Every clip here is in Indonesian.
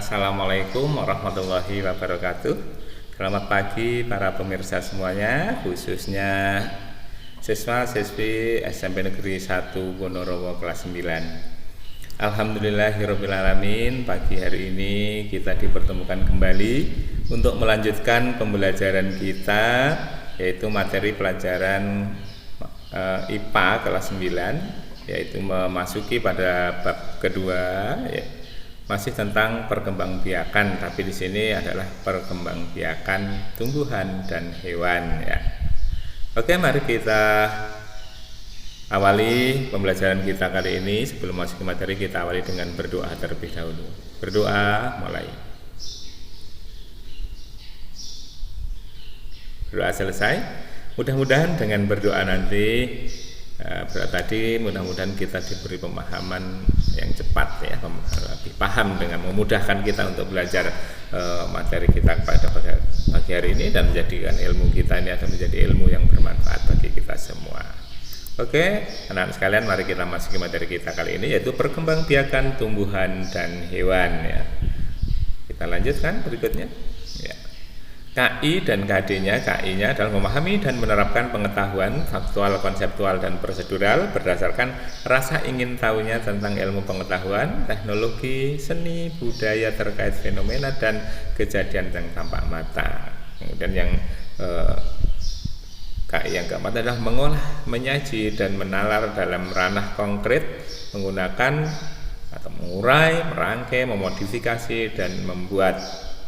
Assalamualaikum warahmatullahi wabarakatuh. Selamat pagi para pemirsa semuanya, khususnya siswa-siswi SMP Negeri 1 Ponorogo kelas 9. Alhamdulillahirrabbilalamin, pagi hari ini kita dipertemukan kembali untuk melanjutkan pembelajaran kita, yaitu materi pelajaran IPA kelas 9, yaitu memasuki pada bab kedua, masih tentang perkembangbiakan, tapi di sini adalah perkembangbiakan tumbuhan dan hewan, ya. Oke, mari kita awali pembelajaran kita kali ini. Sebelum masuk ke materi, kita awali dengan berdoa terlebih dahulu. Berdoa, mulai. Berdoa selesai. Mudah-mudahan dengan berdoa nanti tadi mudah-mudahan kita diberi pemahaman yang cepat, ya, lebih paham dengan memudahkan kita untuk belajar materi kita pada pagi hari ini, dan menjadikan ilmu kita ini akan menjadi ilmu yang bermanfaat bagi kita semua. Oke, anak-anak sekalian, mari kita masuk ke materi kita kali ini, yaitu perkembangbiakan tumbuhan dan hewan, ya. Kita lanjutkan berikutnya, ya. KI dan KD-nya, KI-nya adalah memahami dan menerapkan pengetahuan faktual, konseptual, dan prosedural berdasarkan rasa ingin tahunya tentang ilmu pengetahuan, teknologi, seni, budaya terkait fenomena dan kejadian yang tampak mata. Kemudian yang KI yang keempat adalah mengolah, menyaji, dan menalar dalam ranah konkret menggunakan atau mengurai, merangkai, memodifikasi, dan membuat.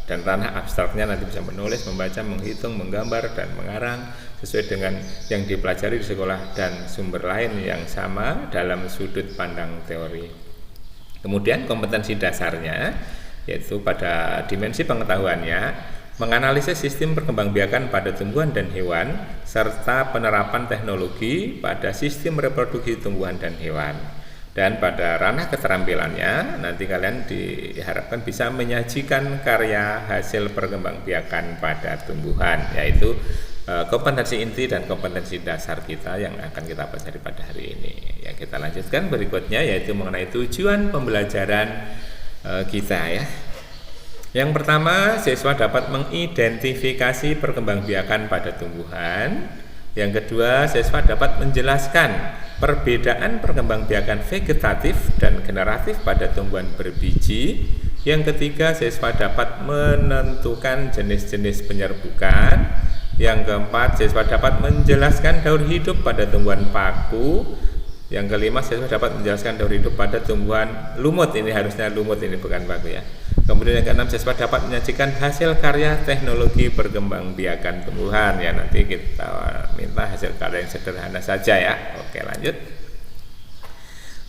Dan ranah abstraknya nanti bisa menulis, membaca, menghitung, menggambar, dan mengarang sesuai dengan yang dipelajari di sekolah dan sumber lain yang sama dalam sudut pandang teori. Kemudian kompetensi dasarnya, yaitu pada dimensi pengetahuannya, menganalisis sistem perkembangbiakan pada tumbuhan dan hewan, serta penerapan teknologi pada sistem reproduksi tumbuhan dan hewan. Dan pada ranah keterampilannya, nanti kalian diharapkan bisa menyajikan karya hasil perkembangbiakan pada tumbuhan, yaitu kompetensi inti dan kompetensi dasar kita yang akan kita pelajari pada hari ini. Ya, kita lanjutkan berikutnya, yaitu mengenai tujuan pembelajaran kita, ya. Yang pertama, siswa dapat mengidentifikasi perkembangbiakan pada tumbuhan. Yang kedua, siswa dapat menjelaskan perbedaan perkembangbiakan vegetatif dan generatif pada tumbuhan berbiji. Yang ketiga, siswa dapat menentukan jenis-jenis penyerbukan. Yang keempat, siswa dapat menjelaskan daur hidup pada tumbuhan paku. Yang kelima, siswa dapat menjelaskan daur hidup pada tumbuhan lumut. Ini harusnya lumut, ini bukan paku, ya. Kemudian yang keenam, siswa dapat menyajikan hasil karya teknologi perkembangbiakan tumbuhan. Ya, nanti kita minta hasil karya yang sederhana saja, ya. Oke, lanjut.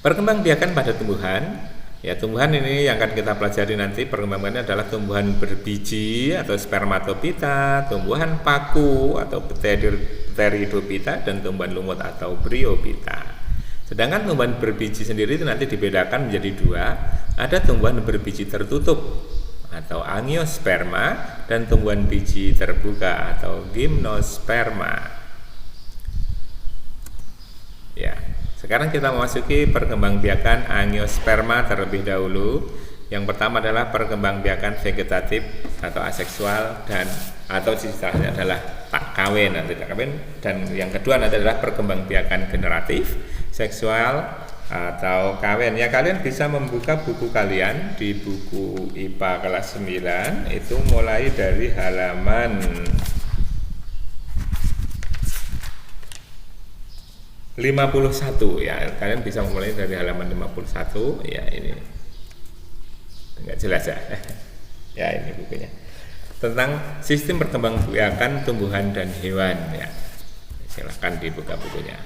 Perkembangbiakan pada tumbuhan. Ya, tumbuhan ini yang akan kita pelajari nanti perkembangannya adalah tumbuhan berbiji atau spermatopita, tumbuhan paku atau pteridopita, dan tumbuhan lumut atau bryopita. Sedangkan tumbuhan berbiji sendiri itu nanti dibedakan menjadi dua. Ada tumbuhan berbiji tertutup atau angiosperma, dan tumbuhan biji terbuka atau gimnosperma. Ya, sekarang kita memasuki perkembangbiakan angiosperma terlebih dahulu. Yang pertama adalah perkembangbiakan vegetatif atau aseksual, dan atau istilahnya adalah tak kawin, nanti tak kawin. Dan yang kedua nanti adalah perkembangbiakan generatif, seksual atau kawin. Ya, kalian bisa membuka buku kalian di buku IPA kelas 9, itu mulai dari halaman 51, ya. Kalian bisa mulai dari halaman 51, ya. Ini enggak jelas, ya. Ya, ini bukunya tentang sistem perkembangbiakan tumbuhan dan hewan, ya. Silahkan dibuka bukunya.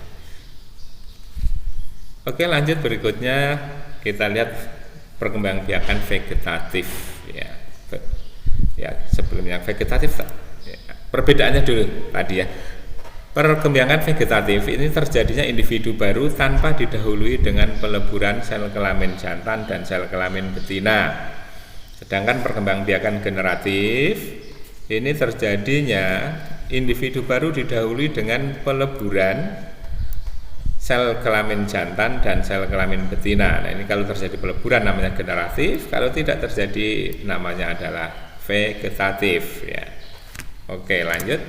Oke, lanjut berikutnya kita lihat perkembangbiakan vegetatif, ya. Ya, sebelumnya vegetatif, ya, perbedaannya dulu tadi, ya. Perkembangan vegetatif ini terjadinya individu baru tanpa didahului dengan peleburan sel kelamin jantan dan sel kelamin betina. Sedangkan perkembangbiakan generatif ini terjadinya individu baru didahului dengan peleburan sel kelamin jantan dan sel kelamin betina. Nah, ini kalau terjadi peleburan namanya generatif, kalau tidak terjadi namanya adalah vegetatif ya. Oke, lanjut.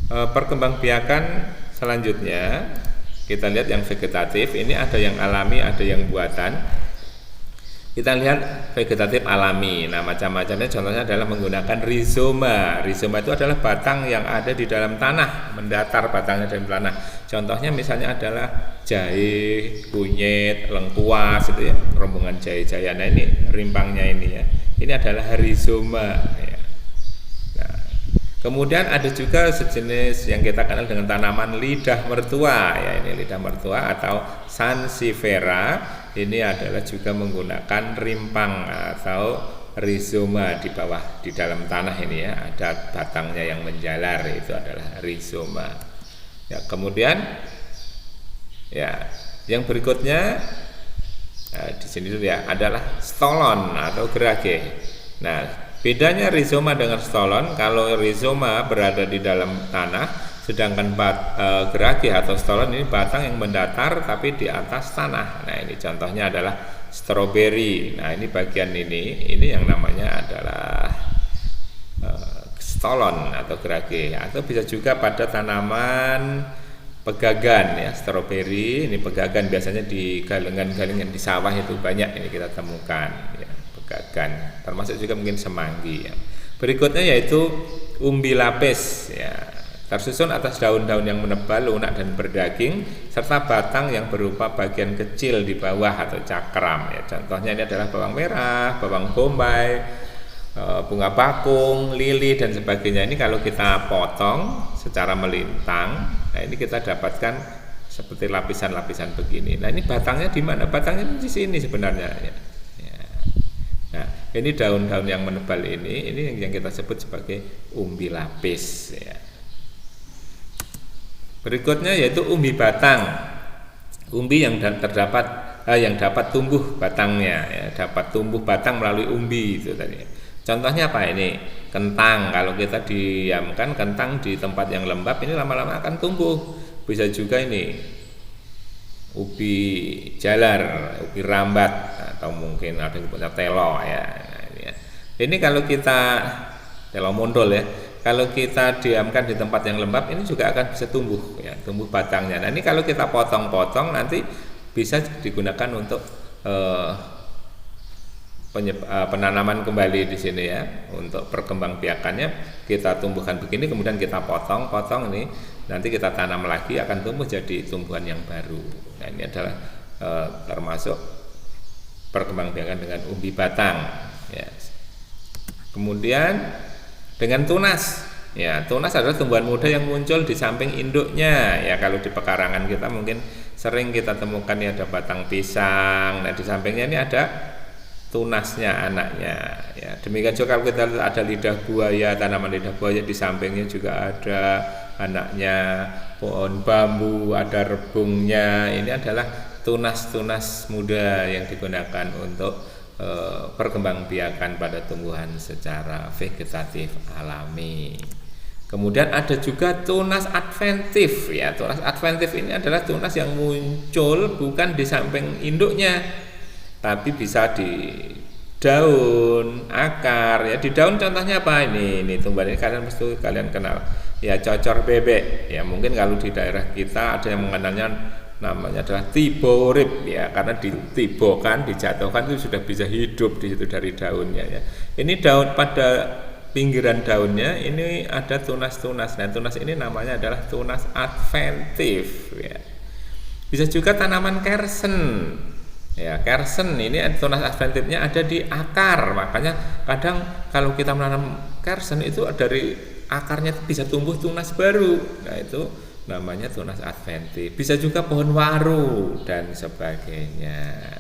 Perkembangbiakan selanjutnya kita lihat yang vegetatif. Ini ada yang alami, ada yang buatan. Kita lihat vegetatif alami. Nah, macam-macamnya contohnya adalah menggunakan rizoma. Rizoma itu adalah batang yang ada di dalam tanah, mendatar batangnya dalam tanah. Contohnya misalnya adalah jahe, kunyit, lengkuas itu ya, rombongan jahe-jahe. Nah, ini rimpangnya ini ya. Ini adalah rizoma ya. Kemudian ada juga sejenis yang kita kenal dengan tanaman lidah mertua ya, ini lidah mertua atau sansevieria. Ini adalah juga menggunakan rimpang atau rizoma di bawah di dalam tanah ini ya, ada batangnya yang menjalar, itu adalah rizoma. Ya, kemudian ya, yang berikutnya di sini dulu ya, adalah stolon atau gerage. Nah, bedanya rizoma dengan stolon, kalau rizoma berada di dalam tanah, sedangkan gerage atau stolon ini batang yang mendatar tapi di atas tanah. Nah, ini contohnya adalah stroberi. Nah, ini bagian ini yang namanya adalah stolon atau gerage, atau bisa juga pada tanaman pegagan ya, stroberi. Ini pegagan biasanya di galengan-galengan di sawah itu banyak ini kita temukan ya. Pegagan, termasuk juga mungkin semanggi ya. Berikutnya yaitu umbi lapis ya, tersusun atas daun-daun yang menebal, lunak dan berdaging, serta batang yang berupa bagian kecil di bawah atau cakram ya. Contohnya ini adalah bawang merah, bawang bombay, bunga bakung, lili dan sebagainya. Ini kalau kita potong secara melintang, nah ini kita dapatkan seperti lapisan-lapisan begini. Nah, ini batangnya di mana? Batangnya di sini sebenarnya ya. Nah, ini daun-daun yang menebal ini yang kita sebut sebagai umbi lapis ya. Berikutnya yaitu umbi batang. Umbi yang dapat tumbuh batangnya ya, dapat tumbuh batang melalui umbi itu tadi. Contohnya apa ini? Kentang. Kalau kita diamkan kentang di tempat yang lembab, ini lama-lama akan tumbuh. Bisa juga ini ubi jalar, ubi rambat, atau mungkin ada yang punya telo ya. Ini kalau kita telo mondol ya, kalau kita diamkan di tempat yang lembab, ini juga akan bisa tumbuh ya, tumbuh batangnya. Nah, ini kalau kita potong-potong nanti bisa digunakan untuk penanaman kembali di sini ya, untuk perkembangbiakannya kita tumbuhkan begini, kemudian kita potong ini, nanti kita tanam lagi akan tumbuh jadi tumbuhan yang baru. Nah, ini adalah termasuk perkembangbiakan dengan umbi batang ya. Kemudian dengan tunas ya, tunas adalah tumbuhan muda yang muncul di samping induknya ya. Kalau di pekarangan kita mungkin sering kita temukan ya, ada batang pisang, nah di sampingnya ini ada tunasnya, anaknya ya. Demikian juga kalau kita ada lidah buaya, tanaman lidah buaya di sampingnya juga ada anaknya. Pohon bambu ada rebungnya, ini adalah tunas-tunas muda yang digunakan untuk perkembangbiakan pada tumbuhan secara vegetatif alami. Kemudian ada juga tunas adventif ya. Tunas adventif ini adalah tunas yang muncul bukan di samping induknya, tapi bisa di daun, akar ya. Di daun contohnya apa ini tumbuhan ini kalian kenal ya, cocor bebek ya. Mungkin kalau di daerah kita ada yang mengenalnya namanya adalah tiborip ya, karena ditibokan, dijatuhkan itu sudah bisa hidup di situ dari daunnya ya. Ini daun, pada pinggiran daunnya ini ada tunas-tunas. Nah, tunas ini namanya adalah tunas adventif ya. Bisa juga tanaman kersen ya, kersen ini tunas adventifnya ada di akar. Makanya kadang kalau kita menanam kersen itu dari akarnya bisa tumbuh tunas baru. Nah, itu namanya tunas adventif. Bisa juga pohon waru dan sebagainya.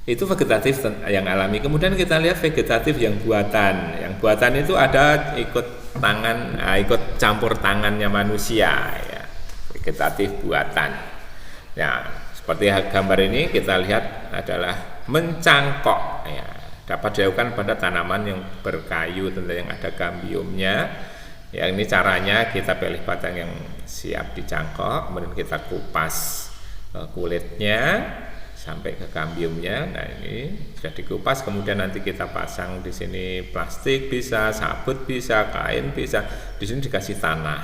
Itu vegetatif yang alami. Kemudian kita lihat vegetatif yang buatan. Yang buatan itu ada ikut campur tangannya manusia ya. Vegetatif buatan. Ya, seperti gambar ini kita lihat adalah mencangkok ya. Dapat dilakukan pada tanaman yang berkayu, tentu yang ada kambiumnya. Ya, ini caranya kita pilih batang yang siap dicangkok, kemudian kita kupas kulitnya sampai ke kambiumnya. Nah, ini sudah dikupas, kemudian nanti kita pasang di sini plastik bisa, sabut bisa, kain bisa. Di sini dikasih tanah.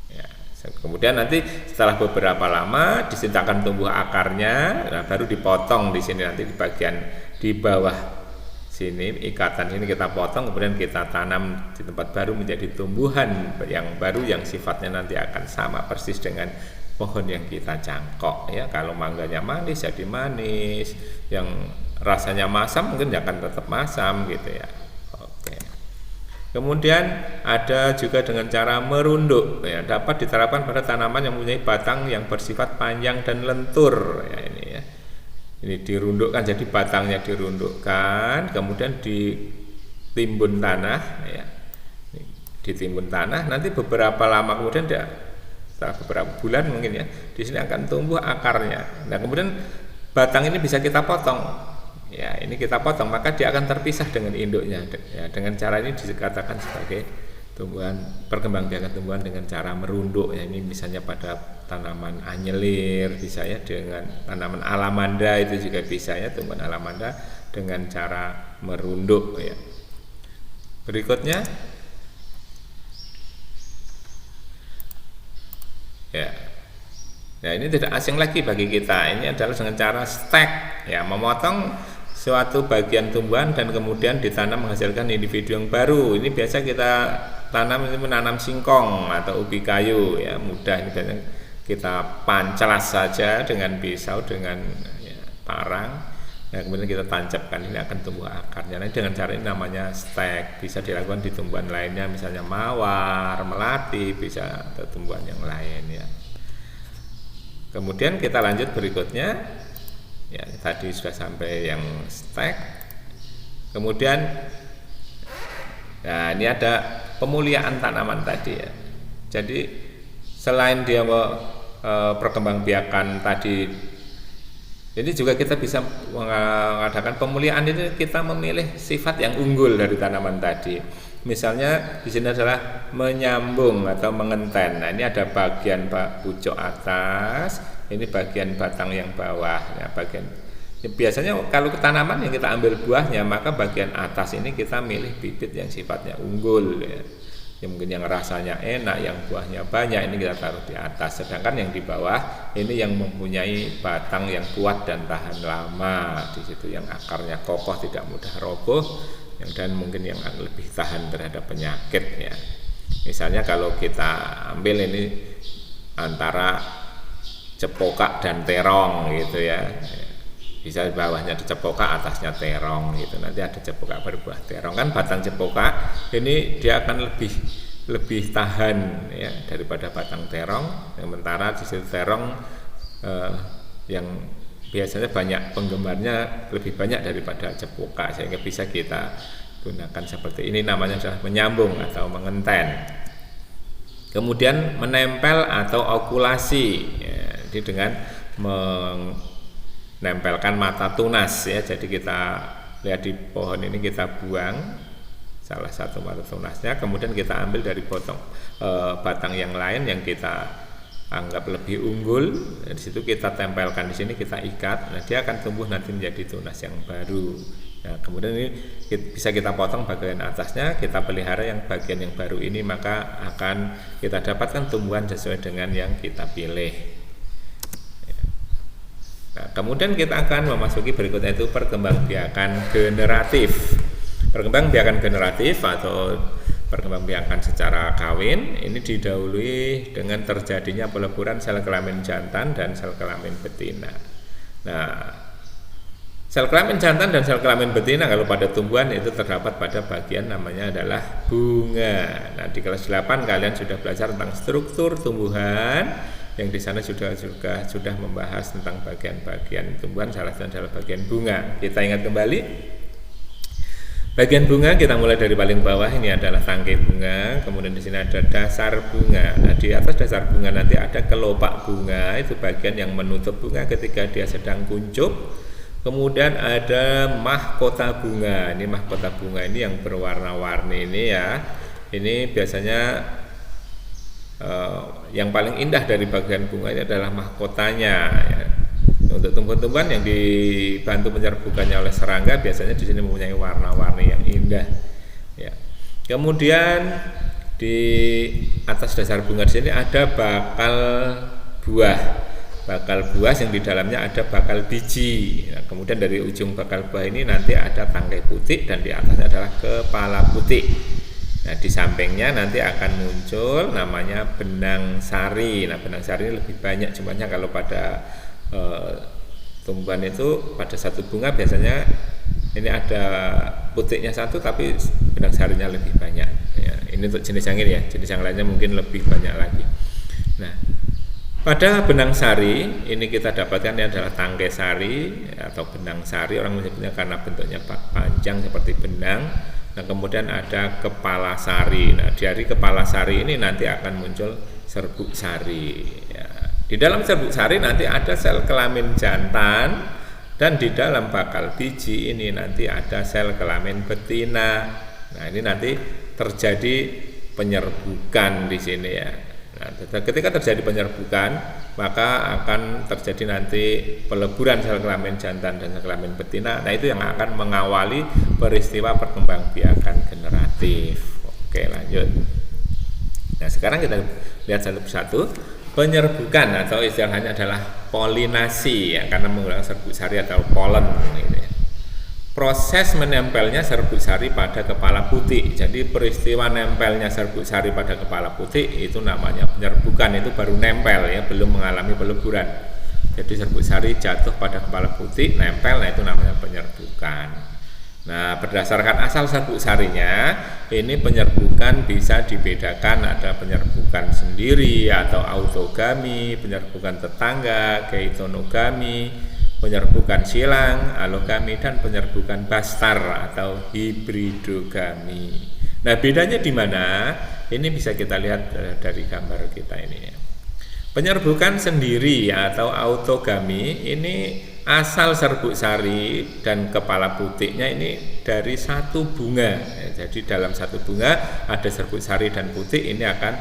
Ya. Kemudian nanti setelah beberapa lama di sini akan tumbuh akarnya, nah, baru dipotong di sini nanti di bagian di bawah sini ikatan ini kita potong, kemudian kita tanam di tempat baru menjadi tumbuhan yang baru yang sifatnya nanti akan sama persis dengan pohon yang kita cangkok. Ya, kalau mangganya manis jadi manis, yang rasanya masam mungkin akan tetap masam gitu ya. Oke. Kemudian ada juga dengan cara merunduk, ya, dapat diterapkan pada tanaman yang mempunyai batang yang bersifat panjang dan lentur. Ya, ini ya. Ini dirundukkan, jadi batangnya dirundukkan, kemudian ditimbun tanah, ya. Ditimbun tanah, nanti beberapa lama kemudian setelah beberapa bulan mungkin ya, di sini akan tumbuh akarnya. Nah, kemudian batang ini bisa kita potong. Ya, ini kita potong, maka dia akan terpisah dengan induknya. Ya, dengan cara ini dikatakan sebagai tumbuhan perkembangbiakan tumbuhan dengan cara merunduk. Ya, ini misalnya pada tanaman anyelir bisa ya, dengan tanaman alamanda itu juga bisa ya, tumbuhan alamanda dengan cara merunduk ya. Berikutnya ya. Nah, ini tidak asing lagi bagi kita. Ini adalah dengan cara stek, ya, memotong suatu bagian tumbuhan dan kemudian ditanam menghasilkan individu yang baru. Ini biasa kita tanam, ini menanam singkong atau ubi kayu ya, mudah. Ini biasanya kita pancelas saja dengan pisau, dengan ya, parang. Nah, kemudian kita tancapkan, ini akan tumbuh akarnya. Nah, dengan cara ini namanya stek. Bisa dilakukan di tumbuhan lainnya, misalnya mawar, melati, bisa atau tumbuhan yang lain ya. Kemudian kita lanjut berikutnya. Ya, tadi sudah sampai yang stek. Kemudian nah, ini ada pemuliaan tanaman tadi ya. Jadi selain dia perkembangbiakan tadi, jadi juga kita bisa mengadakan pemuliaan. Ini kita memilih sifat yang unggul dari tanaman tadi. Misalnya di sini adalah menyambung atau mengenten. Nah, ini ada bagian pucuk atas, ini bagian batang yang bawah. Ya, bagian biasanya kalau ke tanaman yang kita ambil buahnya, maka bagian atas ini kita milih bibit yang sifatnya unggul ya. Yang mungkin yang rasanya enak, yang buahnya banyak, ini kita taruh di atas. Sedangkan yang di bawah ini yang mempunyai batang yang kuat dan tahan lama. Di situ yang akarnya kokoh, tidak mudah roboh, dan mungkin yang lebih tahan terhadap penyakit ya. Misalnya kalau kita ambil ini antara cepokak dan terong gitu ya. Bisa di bawahnya ada cepokak, atasnya terong gitu. Nanti ada cepokak berbuah terong, kan batang cepokak ini dia akan lebih tahan ya daripada batang terong. Sementara di situ terong yang biasanya banyak penggemarnya lebih banyak daripada cepokak, sehingga bisa kita gunakan seperti ini. Namanya adalah menyambung atau mengenten. Kemudian menempel atau okulasi ya, jadi dengan menempelkan mata tunas ya. Jadi kita lihat di pohon ini, kita buang salah satu mata tunasnya, kemudian kita ambil dari batang yang lain yang kita anggap lebih unggul. Di situ kita tempelkan, di sini kita ikat. Nah, dia akan tumbuh nanti menjadi tunas yang baru. Nah, kemudian ini bisa kita potong bagian atasnya, kita pelihara yang bagian yang baru ini, maka akan kita dapatkan tumbuhan sesuai dengan yang kita pilih. Nah, kemudian kita akan memasuki berikutnya, itu perkembangbiakan generatif. Perkembangbiakan generatif atau perkembangbiakan secara kawin ini didahului dengan terjadinya peleburan sel kelamin jantan dan sel kelamin betina. Nah, sel kelamin jantan dan sel kelamin betina kalau pada tumbuhan itu terdapat pada bagian namanya adalah bunga. Nah, di kelas 8 kalian sudah belajar tentang struktur tumbuhan, yang di sana sudah membahas tentang bagian-bagian tumbuhan, salah satu adalah bagian bunga. Kita ingat kembali. Bagian bunga kita mulai dari paling bawah, ini adalah tangkai bunga, kemudian di sini ada dasar bunga. Nah, di atas dasar bunga nanti ada kelopak bunga, itu bagian yang menutup bunga ketika dia sedang kuncup. Kemudian ada mahkota bunga. Ini mahkota bunga ini yang berwarna-warni ini ya. ini biasanya yang paling indah dari bagian bunga ini adalah mahkotanya ya. Untuk tumbuhan-tumbuhan yang dibantu penyerbukannya oleh serangga biasanya di sini mempunyai warna-warni yang indah ya. Kemudian di atas dasar bunga di sini ada bakal buah yang di dalamnya ada bakal biji. Nah, kemudian dari ujung bakal buah ini nanti ada tangkai putih dan di atasnya adalah kepala putih. Nah, di sampingnya nanti akan muncul namanya benang sari. Nah, benang sari ini lebih banyak jumlahnya. Kalau pada tumbuhan itu pada satu bunga biasanya ini ada putihnya satu tapi benang sarinya lebih banyak ya. Ini untuk jenis yang ini ya, jenis yang lainnya mungkin lebih banyak lagi. Nah, pada benang sari ini kita dapatkan ini adalah tangkai sari atau benang sari, orang menyebutnya karena bentuknya panjang seperti benang. Nah, kemudian ada kepala sari. Nah, dari kepala sari ini nanti akan muncul serbuk sari ya. Di dalam serbuk sari nanti ada sel kelamin jantan dan di dalam bakal biji ini nanti ada sel kelamin betina. Nah, ini nanti terjadi penyerbukan di sini ya. Nah, ketika terjadi penyerbukan, maka akan terjadi nanti peleburan sel kelamin jantan dan sel kelamin betina. Nah, itu yang akan mengawali peristiwa perkembangbiakan generatif. Oke, lanjut. Nah, sekarang kita lihat satu persatu. Penyerbukan atau istilahnya adalah polinasi ya, karena menggunakan serbuk sari atau polen gitu ya. Proses menempelnya serbuk sari pada kepala putih. Jadi peristiwa nempelnya serbuk sari pada kepala putih itu namanya penyerbukan, itu baru nempel ya, belum mengalami peleburan. Jadi serbuk sari jatuh pada kepala putih, nempel, nah itu namanya penyerbukan. Nah, berdasarkan asal serbuk sarinya, ini penyerbukan bisa dibedakan, ada penyerbukan sendiri atau autogami, penyerbukan tetangga, keitonogami, penyerbukan silang, alogami, dan penyerbukan bastar atau hibridogami. Nah, bedanya di mana? Ini bisa kita lihat dari gambar kita ini. Penyerbukan sendiri atau autogami ini asal serbuk sari dan kepala putihnya ini dari satu bunga ya. Jadi dalam satu bunga ada serbuk sari dan putih, ini akan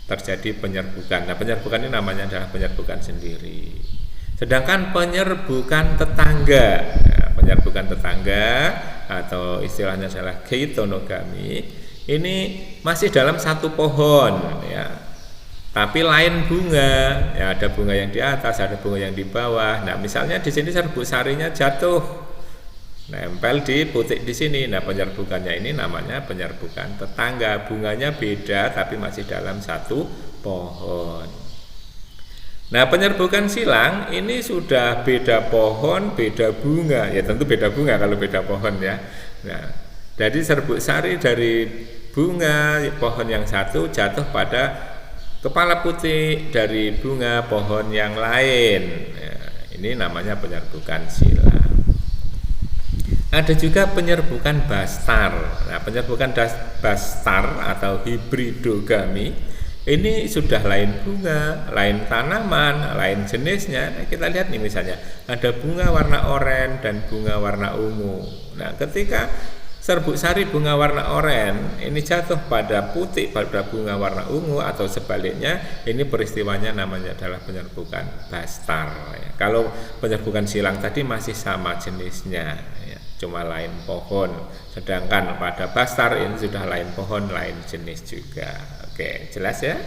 terjadi penyerbukan. Nah, penyerbukan ini namanya adalah penyerbukan sendiri. Sedangkan penyerbukan tetangga, nah, penyerbukan tetangga atau istilahnya adalah keitonogami, ini masih dalam satu pohon ya. Tapi lain bunga, ya ada bunga yang di atas, ada bunga yang di bawah. Nah, misalnya di sini serbuk sarinya jatuh, nempel di putih di sini. Nah, penyerbukannya ini namanya penyerbukan tetangga. Bunganya beda, tapi masih dalam satu pohon. Nah, penyerbukan silang ini sudah beda pohon, beda bunga. Ya tentu beda bunga kalau beda pohon ya. Nah, jadi serbuk sari dari bunga pohon yang satu jatuh pada kepala putih dari bunga pohon yang lain ya, ini namanya penyerbukan silang. Ada juga penyerbukan bastar. Nah, penyerbukan bastar atau hibridogami ini sudah lain bunga, lain tanaman, lain jenisnya. Nah, kita lihat nih misalnya ada bunga warna oranye dan bunga warna ungu. Nah, ketika serbuk sari bunga warna oranye ini jatuh pada putih pada bunga warna ungu atau sebaliknya, ini peristiwanya namanya adalah penyerbukan bastar ya. Kalau penyerbukan silang tadi masih sama jenisnya ya, cuma lain pohon. Sedangkan pada bastar ini sudah lain pohon, lain jenis juga. Oke, jelas ya?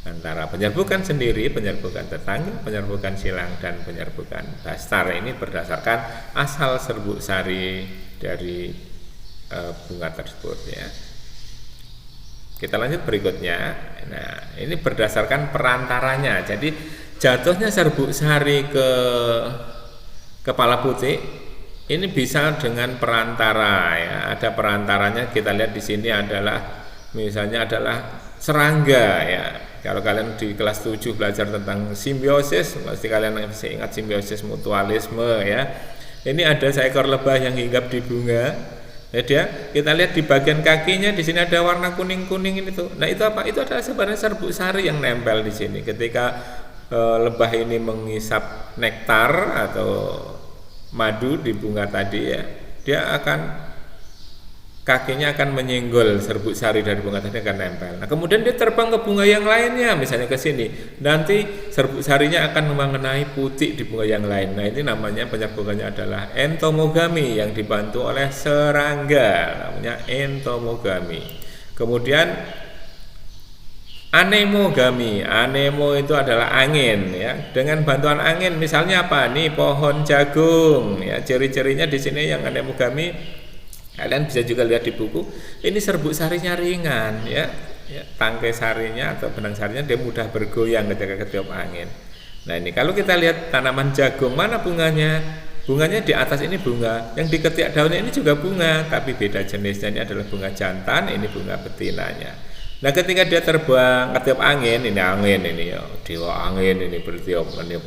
Antara penyerbukan sendiri, penyerbukan tetangga, penyerbukan silang, dan penyerbukan bastar ini berdasarkan asal serbuk sari dari bunga tersebut ya. Kita lanjut berikutnya. Nah, ini berdasarkan perantaranya. Jadi jatuhnya serbuk sari ke kepala putih ini bisa dengan perantara ya. Ada perantaranya, kita lihat di sini adalah misalnya adalah serangga ya. Kalau kalian di kelas 7 belajar tentang simbiosis, pasti kalian masih ingat simbiosis mutualisme ya. Ini ada seekor lebah yang hinggap di bunga. Ya, kita lihat di bagian kakinya di sini ada warna kuning-kuning ini tuh. Nah, itu apa? Itu adalah sebenarnya serbuk sari yang nempel di sini. Ketika lebah ini menghisap nektar atau madu di bunga tadi ya, dia akan kakinya akan menyenggol serbuk sari dari bunga tadi, akan nempel. Nah, kemudian dia terbang ke bunga yang lainnya, misalnya ke sini. Nanti serbuk sarinya akan mengenai putik di bunga yang lain. Nah, ini namanya penyerbukannya adalah entomogami yang dibantu oleh serangga, namanya entomogami. Kemudian anemogami. Anemo itu adalah angin ya. Dengan bantuan angin misalnya apa? Nih pohon jagung ya. Ciri-cirinya di sini yang anemogami kalian bisa juga lihat di buku. Ini serbuk sarinya ringan ya. Tangkai sarinya atau benang sarinya dia mudah bergoyang ketika ketiup angin. Nah, ini kalau kita lihat tanaman jagung, mana bunganya? Bunganya di atas ini bunga, yang di ketiak daunnya ini juga bunga, tapi beda jenisnya. Ini adalah bunga jantan, ini bunga betinanya. Nah, ketika dia terbang ketiup angin, ini angin ini ya, dewa angin ini bertiup meniup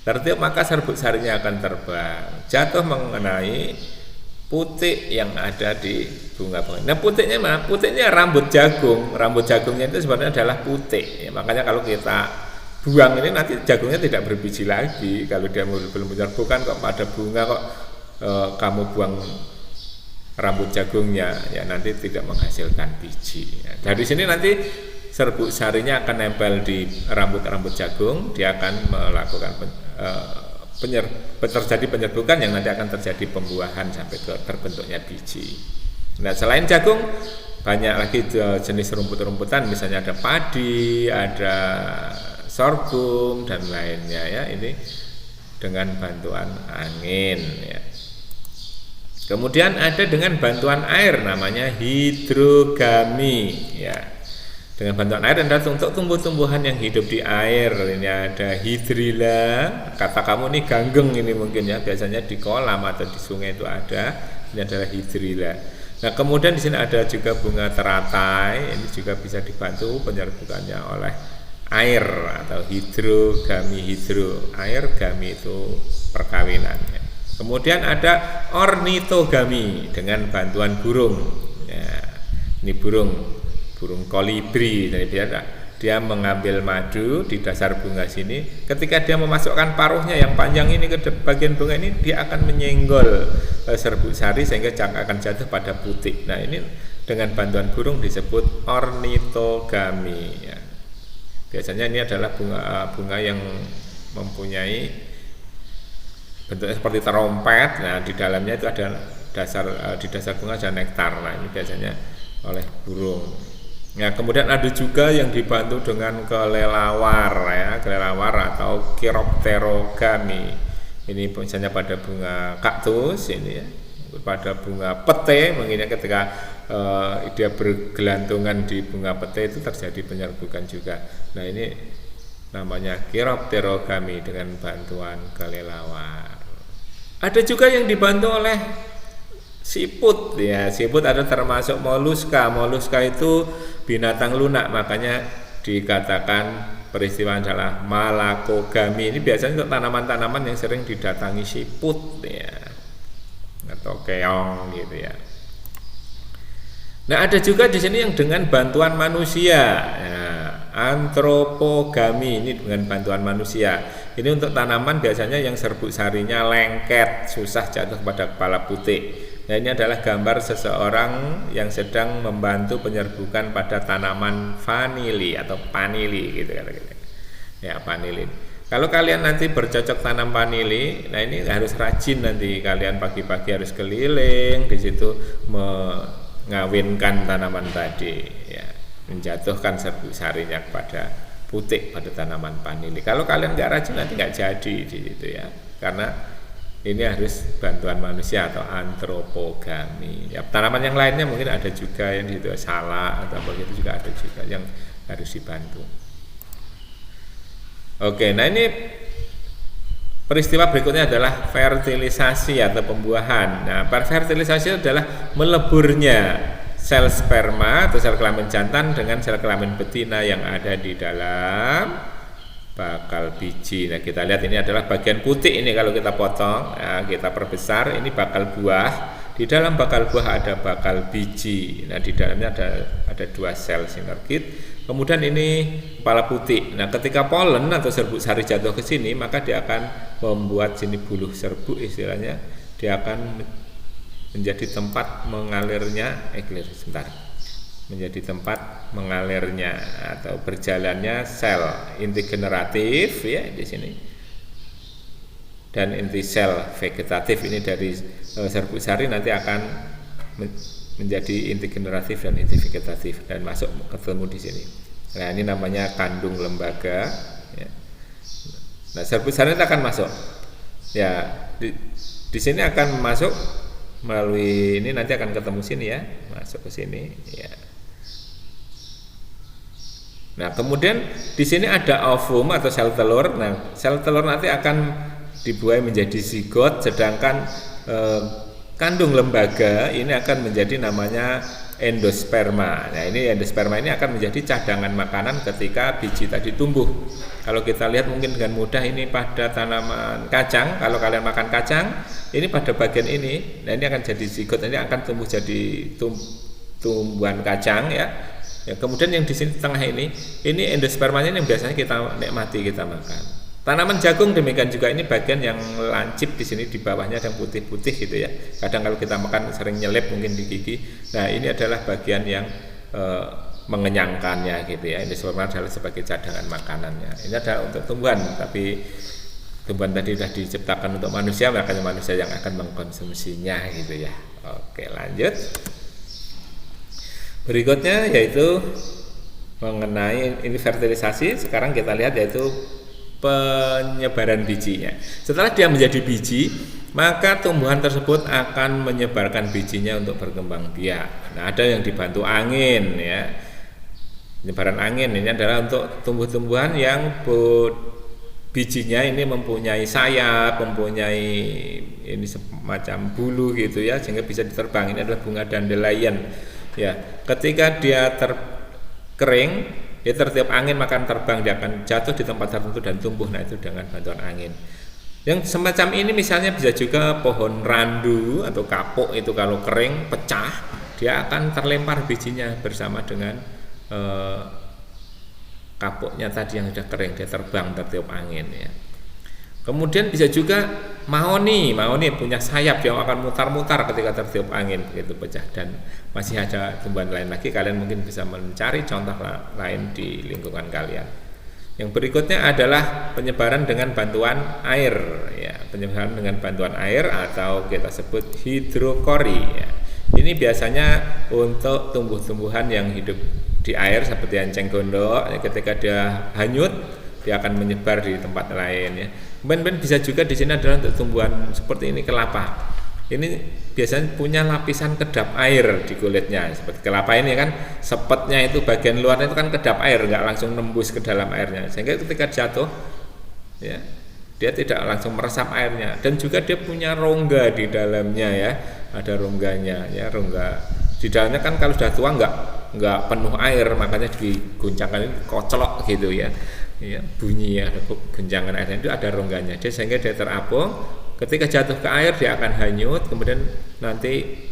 tertiup, maka serbuk sarinya akan terbang jatuh mengenai putik yang ada di bunga-bunga. Nah, putiknya mana? Putiknya rambut jagung. Rambut jagungnya itu sebenarnya adalah putik. Ya, makanya kalau kita buang ini nanti jagungnya tidak berbiji lagi. Kalau dia belum menyerbukan kok pada bunga kok kamu buang rambut jagungnya, ya nanti tidak menghasilkan biji. Ya, dari sini nanti serbuk sarinya akan nempel di rambut-rambut jagung. Dia akan melakukan terjadi penyerbukan yang nanti akan terjadi pembuahan sampai ke terbentuknya biji. Nah, selain jagung banyak lagi jenis rumput-rumputan, misalnya ada padi, ada sorghum dan lainnya ya. Ini dengan bantuan angin ya. Kemudian ada dengan bantuan air, namanya hidrogami ya. Dengan bantuan air adalah untuk tumbuh-tumbuhan yang hidup di air. Ini ada hidrilla. Kata kamu nih ganggeng ini mungkin ya, biasanya di kolam atau di sungai itu ada. Ini adalah hidrilla. Nah, kemudian di sini ada juga bunga teratai. Ini juga bisa dibantu penyerbukannya oleh air atau hidrogami. Air, gami itu perkawinannya. Kemudian ada ornitogami dengan bantuan burung. Ya, ini burung kolibri. Jadi dia mengambil madu di dasar bunga sini. Ketika dia memasukkan paruhnya yang panjang ini ke bagian bunga ini, dia akan menyenggol serbuk sari sehingga akan jatuh pada putik. Nah, ini dengan bantuan burung disebut ornitogami ya. Biasanya ini adalah bunga yang mempunyai bentuknya seperti terompet. Nah, di dalamnya itu ada di dasar bunga ada nektar. Nah, ini biasanya oleh burung. Nah, kemudian ada juga yang dibantu dengan kelelawar ya, kelelawar atau chiropterogami. Ini misalnya pada bunga kaktus ini ya, pada bunga pete mungkin ketika dia bergelantungan di bunga pete itu terjadi penyerbukan juga. Nah, ini namanya chiropterogami dengan bantuan kelelawar. Ada juga yang dibantu oleh siput ya. Siput ada termasuk moluska. Moluska itu binatang lunak, makanya dikatakan peristiwa adalah malakogami. Ini biasanya untuk tanaman-tanaman yang sering didatangi siput ya, atau keong gitu ya. Nah, ada juga di sini yang dengan bantuan manusia ya, antropogami. Ini dengan bantuan manusia. Ini untuk tanaman biasanya yang serbuk sarinya lengket, susah jatuh pada kepala putik. Nah, ini adalah gambar seseorang yang sedang membantu penyerbukan pada tanaman vanili atau panili gitu kata-kata. Ya, panili. Kalau kalian nanti bercocok tanam vanili, nah ini harus rajin nanti kalian pagi-pagi harus keliling di situ mengawinkan tanaman tadi ya, menjatuhkan serbuk sarinya kepada putik pada tanaman vanili. Kalau kalian nggak rajin nanti nggak jadi di situ ya. Karena ini harus bantuan manusia atau antropogami. Ya, tanaman yang lainnya mungkin ada juga yang di situ salak atau begitu juga ada juga yang harus dibantu. Oke, nah ini peristiwa berikutnya adalah fertilisasi atau pembuahan. Nah, fertilisasi adalah meleburnya sel sperma atau sel kelamin jantan dengan sel kelamin betina yang ada di dalam bakal biji. Nah, kita lihat ini adalah bagian putih ini kalau kita potong, nah, kita perbesar, ini bakal buah. Di dalam bakal buah ada bakal biji. Nah, di dalamnya ada dua sel sinergit. Kemudian ini kepala putih. Nah, ketika polen atau serbuk sari jatuh ke sini, maka dia akan membuat sini buluh serbuk istilahnya. Dia akan menjadi tempat mengalirnya menjadi tempat mengalirnya atau berjalannya sel inti generatif ya di sini, dan inti sel vegetatif ini dari serbuk sari nanti akan menjadi inti generatif dan inti vegetatif dan masuk ketemu di sini. Nah, ini namanya kandung lembaga ya. Nah, serbuk sari itu akan masuk ya di sini akan masuk melalui ini, nanti akan ketemu sini ya, masuk ke sini ya. Nah, kemudian di sini ada ovum atau sel telur. Nah, sel telur nanti akan dibuai menjadi zigot, sedangkan kandung lembaga ini akan menjadi namanya endosperma. Nah, ini endosperma ini akan menjadi cadangan makanan ketika biji tadi tumbuh. Kalau kita lihat mungkin dengan mudah ini pada tanaman kacang, kalau kalian makan kacang, ini pada bagian ini, nah ini akan jadi zigot, ini akan tumbuh jadi tumbuhan kacang ya. Ya, kemudian yang di sini tengah ini endospermanya yang biasanya kita nikmati, kita makan. Tanaman jagung demikian juga, ini bagian yang lancip di sini, di bawahnya ada yang putih-putih gitu ya. Kadang kalau kita makan sering nyelip mungkin di gigi. Nah, ini adalah bagian yang mengenyangkannya gitu ya. Endosperma adalah sebagai cadangan makanannya. Ini adalah untuk tumbuhan, tapi tumbuhan tadi sudah diciptakan untuk manusia, makanya manusia yang akan mengkonsumsinya gitu ya. Oke, lanjut. Berikutnya yaitu mengenai ini fertilisasi. Sekarang kita lihat yaitu penyebaran bijinya. Setelah dia menjadi biji, maka tumbuhan tersebut akan menyebarkan bijinya untuk berkembang biak. Nah, ada yang dibantu angin ya. Penyebaran angin ini adalah untuk tumbuh-tumbuhan yang bijinya ini mempunyai sayap, mempunyai ini semacam bulu gitu ya, sehingga bisa diterbang. Ini adalah bunga dandelion. Ya, ketika dia kering, dia tertiup angin maka terbang, dia akan jatuh di tempat tertentu dan tumbuh. Nah, itu dengan bantuan angin. Yang semacam ini misalnya bisa juga pohon randu atau kapuk, itu kalau kering pecah, dia akan terlempar bijinya bersama dengan kapuknya tadi yang sudah kering, dia terbang tertiup angin ya. Kemudian bisa juga mahoni punya sayap, dia akan mutar-mutar ketika tertiup angin begitu pecah. Dan masih ada tumbuhan lain lagi, kalian mungkin bisa mencari contoh lain di lingkungan kalian. Yang berikutnya adalah penyebaran dengan bantuan air ya, penyebaran dengan bantuan air atau kita sebut hidrokori ya. Ini biasanya untuk tumbuh-tumbuhan yang hidup di air seperti enceng gondok ya, ketika dia hanyut dia akan menyebar di tempat lain ya. Kemudian bisa juga di sini adalah untuk tumbuhan seperti ini, kelapa. Ini biasanya punya lapisan kedap air di kulitnya. Seperti kelapa ini kan sepetnya itu bagian luarnya itu kan kedap air, nggak langsung nembus ke dalam airnya. Sehingga ketika jatuh ya, dia tidak langsung meresap airnya. Dan juga dia punya rongga di dalamnya ya. Ada rongganya ya, rongga. Di dalamnya kan kalau sudah tua nggak penuh air, makanya diguncangkan ini kocelok gitu ya. Ya, bunyi ya, guncangan airnya itu ada rongganya. Dia sehingga dia terapung, ketika jatuh ke air dia akan hanyut, kemudian nanti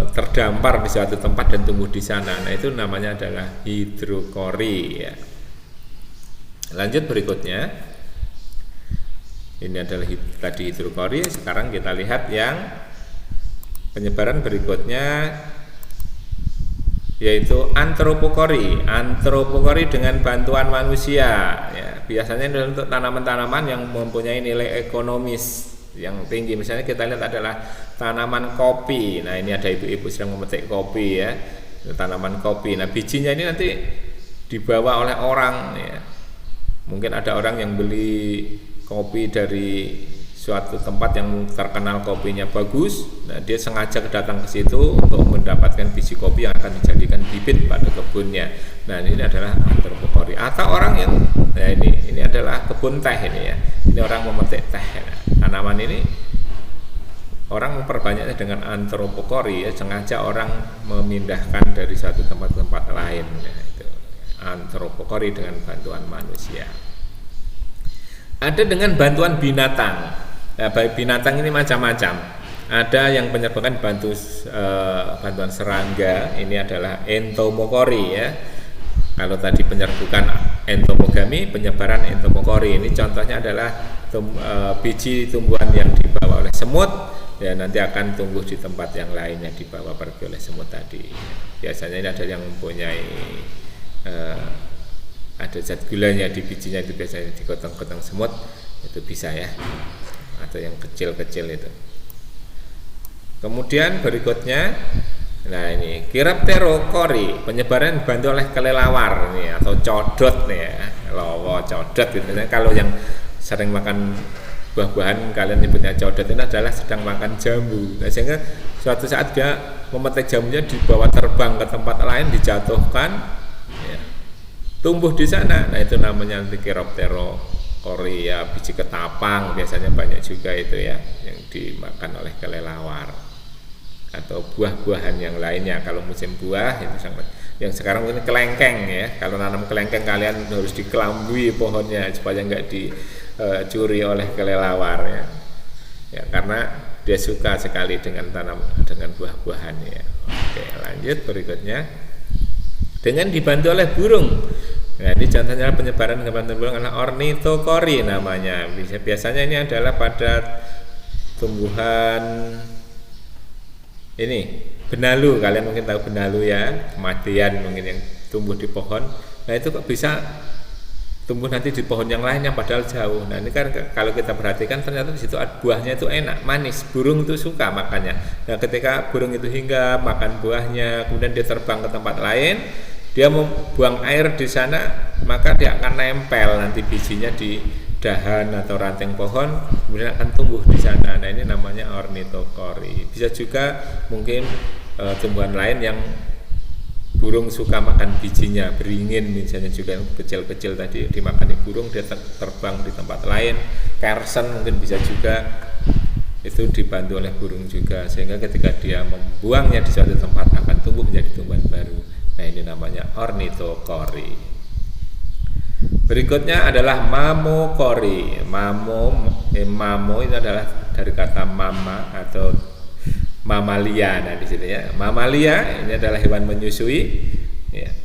terdampar di suatu tempat dan tumbuh di sana. Nah, itu namanya adalah hidrokori ya. Lanjut berikutnya. Ini adalah tadi hidrokori. Sekarang kita lihat yang penyebaran berikutnya yaitu antropokori dengan bantuan manusia ya. Biasanya untuk tanaman-tanaman yang mempunyai nilai ekonomis yang tinggi. Misalnya kita lihat adalah tanaman kopi. Nah, ini ada ibu-ibu sedang memetik kopi ya, tanaman kopi. Nah, bijinya ini nanti dibawa oleh orang ya. Mungkin ada orang yang beli kopi dari suatu tempat yang terkenal kopinya bagus. Nah, dia sengaja datang ke situ untuk mendapatkan biji kopi yang akan dijadikan bibit pada kebunnya. Nah, ini adalah antropokori. Atau orang yang ini adalah kebun teh ini ya. Ini orang memetik teh. Nah, tanaman ini orang memperbanyaknya dengan antropokori ya, sengaja orang memindahkan dari satu tempat ke tempat lain ya, itu antropokori dengan bantuan manusia. Ada dengan bantuan binatang. Nah, binatang ini macam-macam. Ada yang menyebabkan bantuan serangga, ini adalah entomokori ya. Kalau tadi penyerbukan entomogami, penyebaran entomokori. Ini contohnya adalah biji tumbuhan yang dibawa oleh semut, ya nanti akan tumbuh di tempat yang lainnya dibawa pergi oleh semut tadi. Biasanya ini ada yang mempunyai ada zat gulanya di bijinya, itu biasanya digotong-gotong semut, itu bisa ya, atau yang kecil-kecil itu. Kemudian berikutnya, nah ini Chiropterocori, penyebaran dibantu oleh kelelawar ini atau codot nih ya, lowo codot gitu. Kalau yang sering makan buah-buahan kalian nyebutnya codot, ini adalah sedang makan jambu. Nah, sehingga suatu saat dia memetik jambunya, dibawa terbang ke tempat lain, dijatuhkan, ya, tumbuh di sana. Nah itu namanya Chiropterocori ya, biji ketapang biasanya banyak juga itu ya yang dimakan oleh kelelawar. Atau buah-buahan yang lainnya. Kalau musim buah itu sangat, yang sekarang ini kelengkeng ya, kalau nanam kelengkeng kalian harus dikelambui pohonnya supaya nggak dicuri oleh kelelawar ya, karena dia suka sekali dengan buah-buahan ya. Oke, lanjut berikutnya, dengan dibantu oleh burung. Nah ini contohnya penyebaran kebantu burung adalah Ornithocori namanya. Biasanya ini adalah pada tumbuhan ini benalu, kalian mungkin tahu benalu ya, kematian mungkin yang tumbuh di pohon. Nah itu kok bisa tumbuh nanti di pohon yang lainnya padahal jauh. Nah ini kan kalau kita perhatikan ternyata di situ buahnya itu enak, manis. Burung itu suka makannya. Nah ketika burung itu hinggap makan buahnya, kemudian dia terbang ke tempat lain, dia mau buang air di sana, maka dia akan nempel nanti bijinya di dahan atau ranting pohon, kemudian akan tumbuh di sana. Nah ini namanya Ornithocori. Bisa juga mungkin tumbuhan lain yang burung suka makan bijinya, beringin misalnya juga yang kecil-kecil tadi dimakani burung, dia terbang di tempat lain. Kersen mungkin bisa juga, itu dibantu oleh burung juga, sehingga ketika dia membuangnya di suatu tempat akan tumbuh menjadi tumbuhan baru. Nah ini namanya Ornithocori. Berikutnya adalah Mammocori. Mamo itu adalah dari kata mama atau mamalia. Nah di sini ya, mamalia ini adalah hewan menyusui. Ya.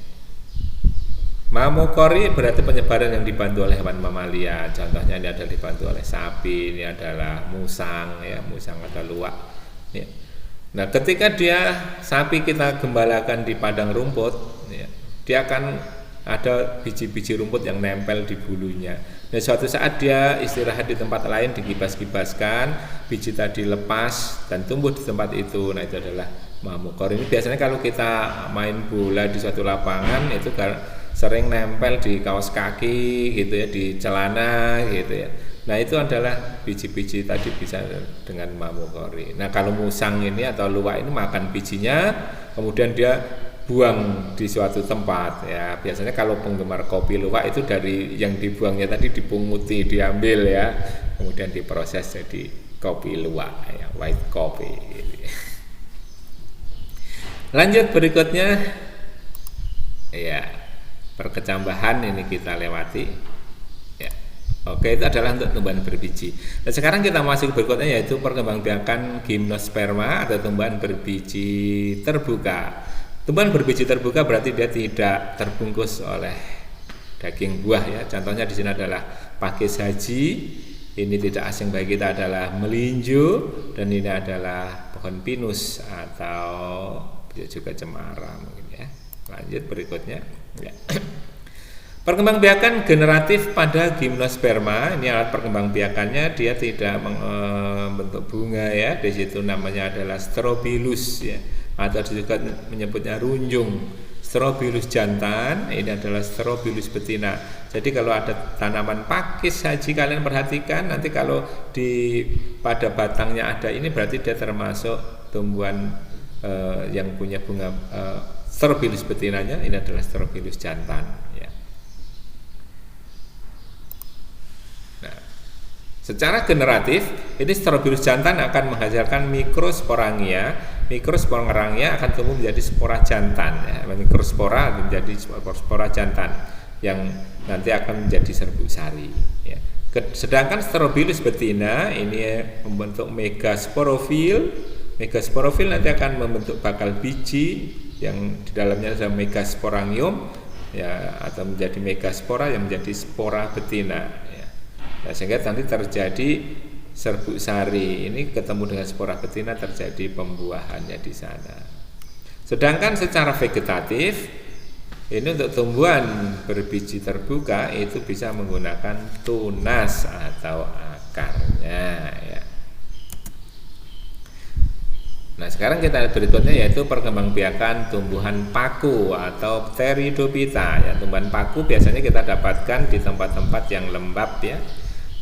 Mammocori berarti penyebaran yang dibantu oleh hewan mamalia. Contohnya ini adalah dibantu oleh sapi, ini adalah musang, ya musang atau luwak. Ya. Nah ketika sapi kita gembalakan di padang rumput, ya, dia akan ada biji-biji rumput yang nempel di bulunya. Dan suatu saat dia istirahat di tempat lain, digibas-gibaskan, biji tadi lepas dan tumbuh di tempat itu. Nah itu adalah Mammocori. Ini biasanya kalau kita main bola di suatu lapangan itu sering nempel di kaos kaki gitu ya, di celana gitu ya. Nah itu adalah biji-biji tadi bisa dengan Mammocori. Nah kalau musang ini atau luwak ini makan bijinya, kemudian dia buang di suatu tempat ya. Biasanya kalau penggemar kopi luwak itu dari yang dibuangnya tadi dipunguti, diambil ya, kemudian diproses jadi kopi luwak ya, white coffee gitu. Lanjut berikutnya ya, perkecambahan ini kita lewati ya. Oke, itu adalah untuk tumbuhan berbiji. Nah sekarang kita masuk berikutnya, yaitu perkembangbiakan gimnosperma atau tumbuhan berbiji terbuka. Tumbuhan berbiji terbuka berarti dia tidak terbungkus oleh daging buah ya. Contohnya di sini adalah pakis haji. Ini tidak asing bagi kita adalah melinjo, dan ini adalah pohon pinus atau juga cemara mungkin ya. Lanjut berikutnya ya. Perkembangbiakan generatif pada gimnosperma. Ini alat perkembangbiakannya, dia tidak membentuk bunga ya. Di situ namanya adalah strobilus ya, atau juga menyebutnya runjung. Strobilus jantan, ini adalah strobilus betina. Jadi kalau ada tanaman pakis haji, kalian perhatikan nanti kalau pada batangnya ada ini, berarti dia termasuk tumbuhan yang punya bunga strobilus betinanya. Ini adalah strobilus jantan ya. Nah, secara generatif ini strobilus jantan akan menghasilkan mikrosporangia. Mikrosporangia akan tumbuh menjadi spora jantan ya. Mikrospora menjadi spora jantan yang nanti akan menjadi serbuk sari ya. Sedangkan strobilus betina ini membentuk megasporofil. Megasporofil nanti akan membentuk bakal biji yang di dalamnya ada megasporangium ya, atau menjadi megaspora yang menjadi spora betina ya. Nah, sehingga nanti terjadi serbuk sari ini ketemu dengan spora betina, terjadi pembuahannya di sana. Sedangkan secara vegetatif ini untuk tumbuhan berbiji terbuka itu bisa menggunakan tunas atau akarnya ya. Nah sekarang kita lihat berikutnya, yaitu perkembangbiakan tumbuhan paku atau Pteridophyta ya. Tumbuhan paku biasanya kita dapatkan di tempat-tempat yang lembab ya.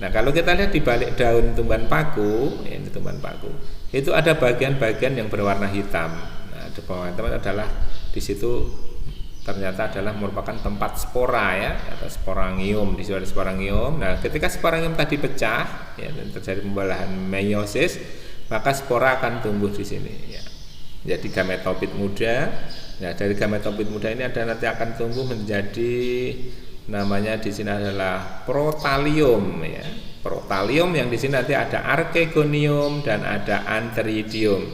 Nah kalau kita lihat di balik daun tumbuhan paku, ini tumbuhan paku, itu ada bagian-bagian yang berwarna hitam. Nah teman-teman adalah di situ ternyata adalah merupakan tempat spora ya, atau sporangium. Di situ ada sporangium. Nah ketika sporangium tadi pecah ya, dan terjadi pembelahan meiosis, maka spora akan tumbuh di sini ya. Jadi gametofit muda. Nah, dari gametofit muda ini ada nanti akan tumbuh menjadi, namanya di sini adalah protalium ya. Protalium yang di sini nanti ada archegonium dan ada antheridium.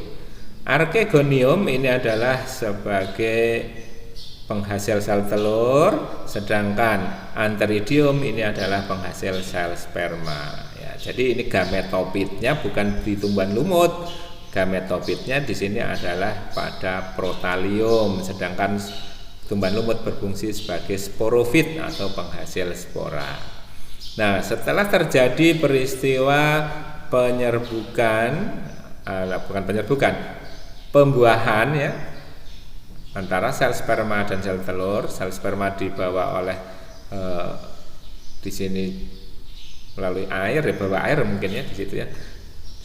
Archegonium ini adalah sebagai penghasil sel telur, sedangkan antheridium ini adalah penghasil sel sperma. Jadi ini gametofitnya bukan di tumbuhan lumut. Gametofitnya di sini adalah pada protalium, sedangkan tumbuhan lumut berfungsi sebagai sporofit atau penghasil spora. Nah, setelah terjadi peristiwa pembuahan ya antara sel sperma dan sel telur. Sel sperma dibawa oleh di sini melalui air ya, bawa air mungkin ya di situ ya,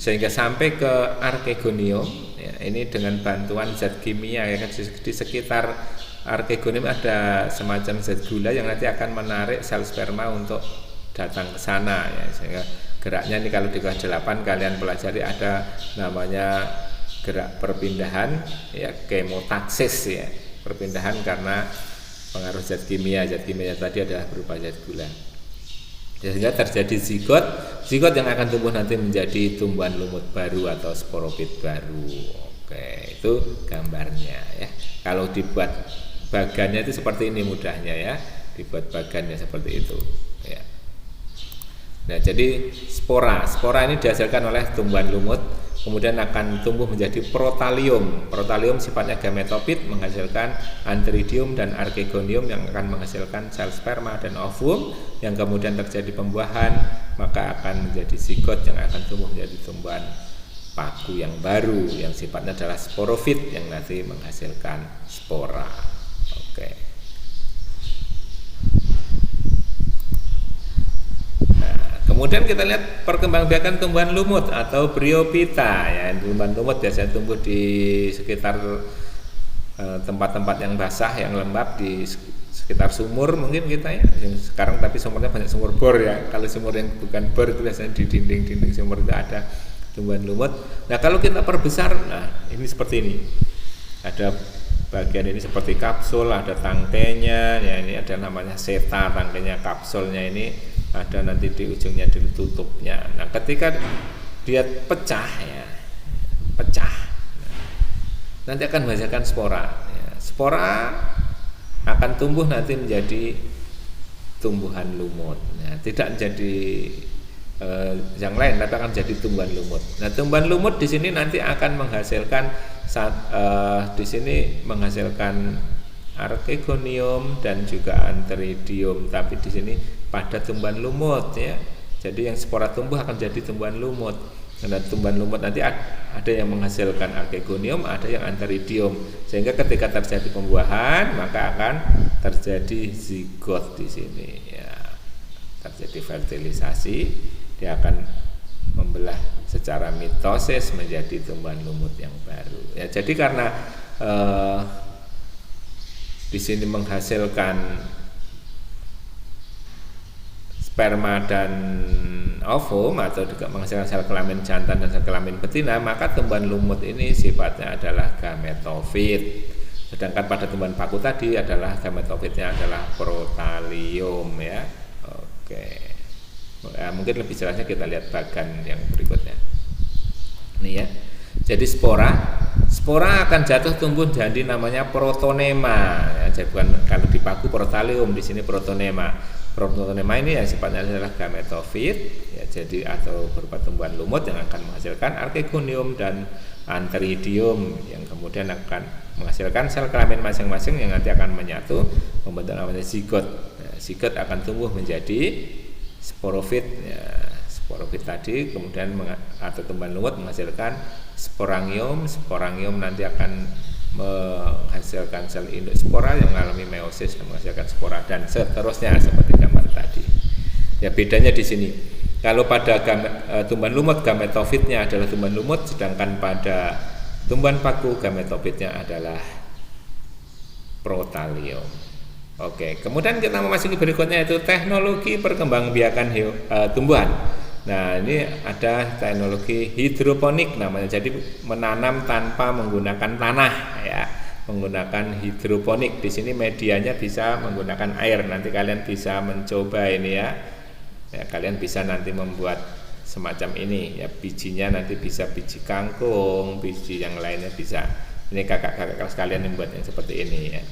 sehingga sampai ke archegonium ya. Ini dengan bantuan zat kimia ya, di sekitar archegonium ada semacam zat gula yang nanti akan menarik sel sperma untuk datang ke sana ya. Sehingga geraknya ini kalau di kelas 8 kalian pelajari, ada namanya gerak perpindahan ya, kemotaksis ya, perpindahan karena pengaruh zat kimia. Zat kimia tadi adalah berupa zat gula. Sehingga terjadi zigot yang akan tumbuh nanti menjadi tumbuhan lumut baru atau sporofit baru. Oke, itu gambarnya ya. Kalau dibuat bagannya itu seperti ini mudahnya ya, dibuat bagannya seperti itu ya. Nah, jadi spora ini dihasilkan oleh tumbuhan lumut, kemudian akan tumbuh menjadi protalium. Protalium sifatnya gametofit, menghasilkan antheridium dan archegonium yang akan menghasilkan sel sperma dan ovum, yang kemudian terjadi pembuahan, maka akan menjadi zigot yang akan tumbuh menjadi tumbuhan paku yang baru yang sifatnya adalah sporofit yang nanti menghasilkan spora. Oke. Kemudian kita lihat perkembangbiakan tumbuhan lumut atau Bryophyta ya. Tumbuhan lumut biasanya tumbuh di sekitar tempat-tempat yang basah, yang lembab, di sekitar sumur mungkin kita ya. Sekarang tapi sumurnya banyak sumur bor ya. Kalau sumur yang bukan bor itu biasanya di dinding-dinding sumur itu ada tumbuhan lumut. Nah, kalau kita perbesar, nah ini seperti ini. Ada bagian ini seperti kapsul, ada tangkainya ya, ini ada namanya seta, tangkainya, kapsulnya ini ada nanti di ujungnya ditutupnya. Nah, ketika dia pecah ya, nanti akan menghasilkan spora ya. Spora akan tumbuh nanti menjadi tumbuhan lumut ya, tidak menjadi yang lain, tapi akan jadi tumbuhan lumut. Nah, tumbuhan lumut di sini nanti akan menghasilkan di sini menghasilkan archegonium dan juga antheridium, tapi di sini pada tumbuhan lumut ya. Jadi yang spora tumbuh akan jadi tumbuhan lumut. Dan tumbuhan lumut nanti ada yang menghasilkan archegonium, ada yang antheridium. Sehingga ketika terjadi pembuahan, maka akan terjadi zigot di sini ya. Terjadi fertilisasi, dia akan membelah secara mitosis menjadi tumbuhan lumut yang baru. Ya, jadi karena di sini menghasilkan sperma dan ovum atau juga menghasilkan sel kelamin jantan dan sel kelamin betina, maka tumbuhan lumut ini sifatnya adalah gametofit. Sedangkan pada tumbuhan paku tadi adalah gametofitnya adalah protalium ya. Oke. Nah, mungkin lebih jelasnya kita lihat bagan yang berikutnya. Ini ya. Jadi spora akan jatuh tumbuh jadi namanya protonema ya. Jadi bukan kalau di paku protalium, di sini protonema. Protonema ini yang sifatnya adalah gametofit, ya, jadi atau berupa tumbuhan lumut yang akan menghasilkan archegonium dan antheridium yang kemudian akan menghasilkan sel kelamin masing-masing yang nanti akan menyatu membentuk namanya zigot. Nah, zigot akan tumbuh menjadi sporofit. Ya, sporofit tadi kemudian atau tumbuhan lumut menghasilkan sporangium. Sporangium nanti akan menghasilkan sel induk spora yang mengalami meiosis dan menghasilkan spora dan seterusnya seperti gambar tadi. Ya, bedanya di sini. Kalau pada tumbuhan lumut gametofitnya adalah tumbuhan lumut, sedangkan pada tumbuhan paku gametofitnya adalah protalium. Oke, kemudian kita memasuki berikutnya yaitu teknologi perkembangbiakan tumbuhan. Nah, ini ada teknologi hidroponik namanya. Jadi menanam tanpa menggunakan tanah, ya. Menggunakan hidroponik. Di sini medianya bisa menggunakan air. Nanti kalian bisa mencoba ini ya. Ya, kalian bisa nanti membuat semacam ini ya, bijinya nanti bisa biji kangkung, biji yang lainnya bisa. Ini kakak-kakak kelas kalian yang buat yang seperti ini ya.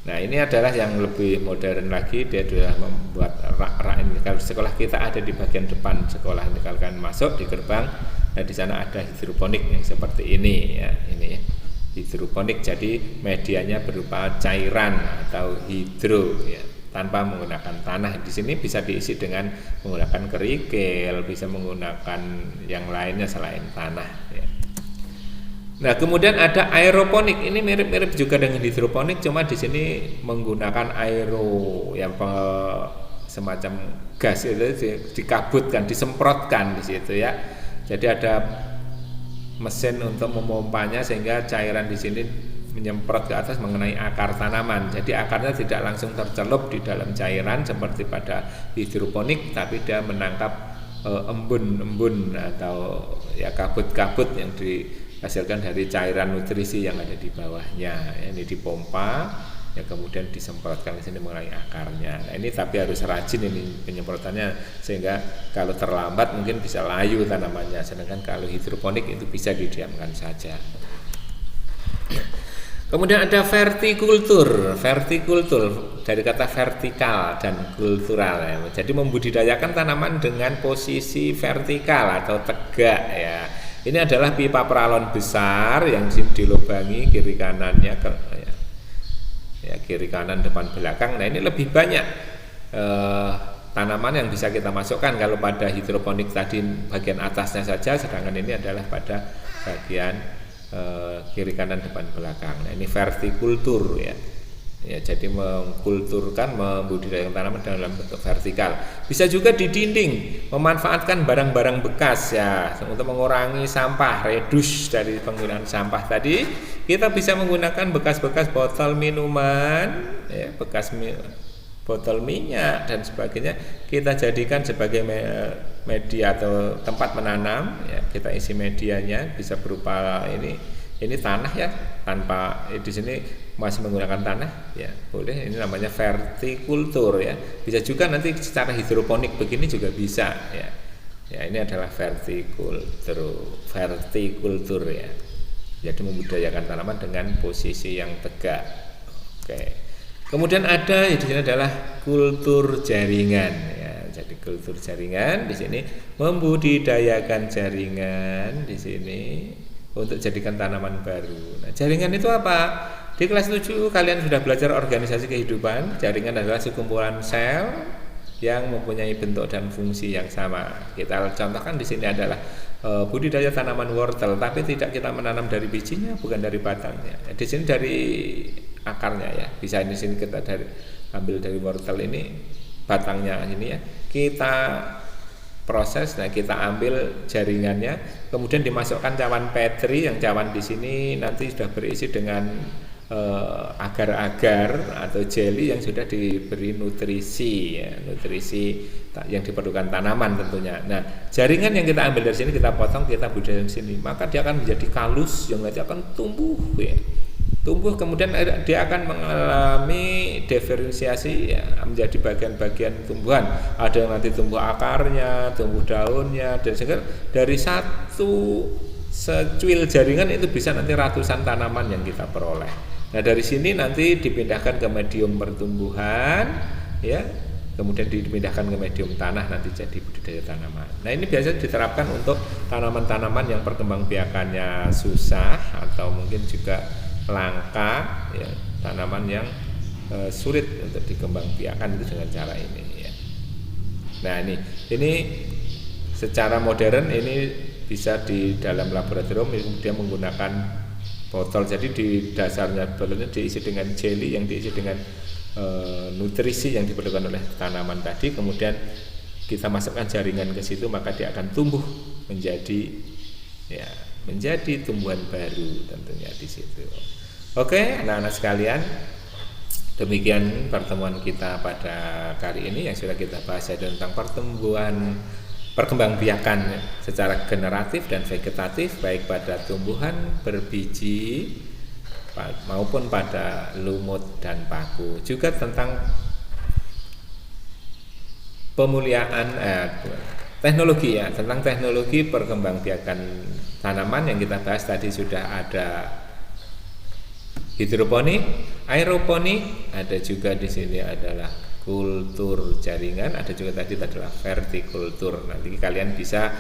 Nah, ini adalah yang lebih modern lagi, dia sudah membuat rak-rak ini. Kalau sekolah kita ada di bagian depan sekolah ini, kalau kalian masuk di gerbang, nah di sana ada hidroponik yang seperti ini ya, ini ya. Hidroponik jadi medianya berupa cairan atau hidro ya, tanpa menggunakan tanah. Di sini bisa diisi dengan menggunakan kerikil, bisa menggunakan yang lainnya selain tanah ya. Nah, kemudian ada aeroponik. Ini mirip-mirip juga dengan hidroponik, cuma di sini menggunakan aero yang semacam gas itu dikabutkan, disemprotkan di situ ya. Jadi ada mesin untuk memompanya sehingga cairan di sini menyemprot ke atas mengenai akar tanaman. Jadi akarnya tidak langsung tercelup di dalam cairan seperti pada hidroponik, tapi dia menangkap embun-embun atau ya kabut-kabut yang dihasilkan dari cairan nutrisi yang ada di bawahnya. Ini dipompa ya, kemudian disemprotkan di sini mengenai akarnya. Nah, ini tapi harus rajin ini penyemprotannya sehingga kalau terlambat mungkin bisa layu tanamannya. Sedangkan kalau hidroponik itu bisa didiamkan saja. Kemudian ada vertikultur. Vertikultur dari kata vertikal dan kultural ya. Jadi membudidayakan tanaman dengan posisi vertikal atau tegak ya. Ini adalah pipa peralon besar yang dilubangi kiri kanannya ya, kiri kanan depan belakang. Nah, ini lebih banyak tanaman yang bisa kita masukkan. Kalau pada hidroponik tadi bagian atasnya saja, sedangkan ini adalah pada bagian kiri kanan depan belakang. Nah, ini vertikultur ya. Ya, jadi mengkulturkan, membudidayakan tanaman dalam bentuk vertikal. Bisa juga di dinding, memanfaatkan barang-barang bekas ya untuk mengurangi sampah, reduce dari penggunaan sampah tadi. Kita bisa menggunakan bekas-bekas botol minuman, ya, bekas botol minyak dan sebagainya. Kita jadikan sebagai media atau tempat menanam. Ya, kita isi medianya bisa berupa ini tanah ya, tanpa di sini masih menggunakan tanah ya boleh. Ini namanya vertikultur ya. Bisa juga nanti secara hidroponik begini juga bisa ya. Ya, ini adalah vertikultur ya. Jadi membudidayakan tanaman dengan posisi yang tegak. Oke. Kemudian ada di sini adalah kultur jaringan ya. Jadi kultur jaringan di sini membudidayakan jaringan di sini untuk jadikan tanaman baru. Nah, jaringan itu apa? Di kelas 7 kalian sudah belajar organisasi kehidupan. Jaringan adalah sekumpulan sel yang mempunyai bentuk dan fungsi yang sama. Kita contohkan di sini adalah budidaya tanaman wortel, tapi tidak kita menanam dari bijinya, bukan dari batangnya. Di sini dari akarnya ya. Bisa di sini kita ambil dari wortel ini batangnya ini ya. Kita proses, nah kita ambil jaringannya, kemudian dimasukkan cawan petri, yang cawan di sini nanti sudah berisi dengan agar-agar atau jelly yang sudah diberi nutrisi ya, nutrisi yang diperlukan tanaman tentunya. Nah, jaringan yang kita ambil dari sini kita potong, kita budidayakan di sini, maka dia akan menjadi kalus yang nanti akan tumbuh ya. Tumbuh kemudian dia akan mengalami diferensiasi ya, menjadi bagian-bagian tumbuhan. Ada yang nanti tumbuh akarnya, tumbuh daunnya, dan sehingga dari satu secuil jaringan itu bisa nanti ratusan tanaman yang kita peroleh. Nah, dari sini nanti dipindahkan ke medium pertumbuhan ya. kemudian dipindahkan ke medium tanah nanti jadi budidaya tanaman. Nah ini biasanya diterapkan untuk tanaman-tanaman yang perkembangbiakannya susah atau mungkin juga langka, ya, tanaman yang sulit untuk dikembangbiakan itu dengan cara ini. Ya. Nah ini secara modern ini bisa di dalam laboratorium kemudian menggunakan botol. Jadi di dasarnya botolnya diisi dengan jelly yang diisi dengan nutrisi yang diperlukan oleh tanaman tadi, kemudian kita masukkan jaringan ke situ, maka dia akan tumbuh menjadi tumbuhan baru tentunya di situ. Oke, anak-anak sekalian, demikian pertemuan kita pada kali ini yang sudah kita bahas tentang perkembangbiakan secara generatif dan vegetatif baik pada tumbuhan berbiji maupun pada lumut dan paku, juga tentang pemuliaan teknologi ya, tentang teknologi perkembangbiakan tanaman yang kita bahas tadi. Sudah ada hidroponik, aeroponik, ada juga di sini adalah kultur jaringan, ada juga tadi adalah vertikultur. Nanti kalian bisa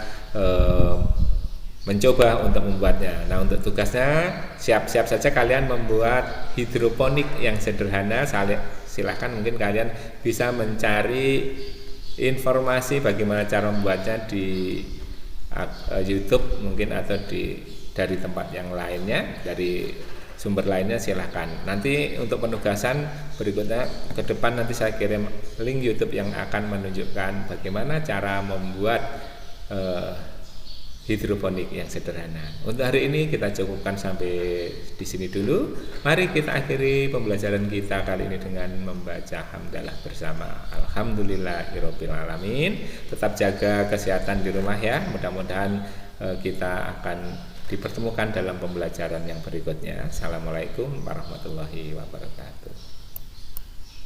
mencoba untuk membuatnya. Nah untuk tugasnya siap-siap saja kalian membuat hidroponik yang sederhana. Silahkan mungkin kalian bisa mencari informasi bagaimana cara membuatnya di YouTube mungkin atau dari tempat yang lainnya, dari sumber lainnya silahkan. Nanti untuk penugasan berikutnya ke depan nanti saya kirim link YouTube yang akan menunjukkan bagaimana cara membuat hidroponik yang sederhana. Untuk hari ini kita cukupkan sampai di sini dulu. Mari kita akhiri pembelajaran kita kali ini dengan membaca hamdalah bersama. Alhamdulillahirabbil alamin. Tetap jaga kesehatan di rumah ya. Mudah-mudahan kita akan dipertemukan dalam pembelajaran yang berikutnya. Assalamualaikum warahmatullahi wabarakatuh.